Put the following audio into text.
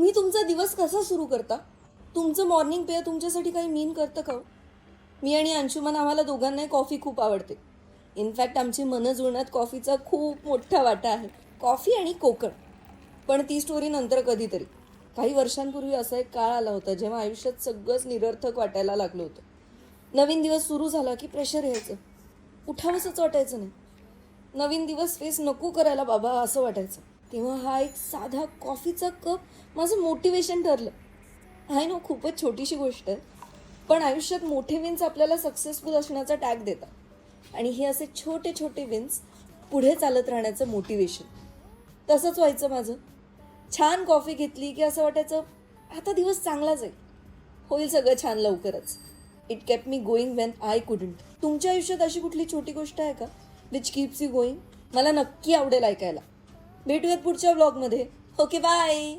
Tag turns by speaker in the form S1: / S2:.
S1: तुम्ही तुमचा दिवस कसा सुरू करता? तुमचं मॉर्निंग पेय तुमच्यासाठी काही मीन करतं का हो? मी आणि अंशुमन आम्हाला दोघांनाही कॉफी खूप आवडते. इनफॅक्ट आमची मनं जुळण्यात कॉफीचा खूप मोठा वाटा आहे. कॉफी आणि कोकण. पण ती स्टोरी नंतर कधीतरी. काही वर्षांपूर्वी असा एक काळ आला होता जेव्हा आयुष्यात सगळंच निरर्थक वाटायला लागलं होतं. नवीन दिवस सुरू झाला की प्रेशर यायचं. उठावंसंच वाटायचं नाही. नवीन दिवस फेस नको करायला बाबा असं वाटायचं. तेव्हा हा एक साधा कॉफीचा कप माझं मोटिवेशन ठरलं. आहे ना, खूपच छोटीशी गोष्ट आहे, पण आयुष्यात मोठे विन्स आपल्याला सक्सेसफुल असण्याचा टॅग देतात आणि हे असे छोटे छोटे विन्स पुढे चालत राहण्याचं मोटिवेशन. तसंच व्हायचं माझं. छान कॉफी घेतली की असं वाटायचं आता दिवस चांगला जाईल, होईल सगळं छान लवकरच. It Cape me going when I couldn't. तुमच्या आयुष्यात अशी कुठली छोटी गोष्ट आहे का विच कीप्स यू गोईंग? मला नक्की आवडेल ऐकायला. भेटूयात पुढच्या व्लॉगमध्ये. Okay, bye.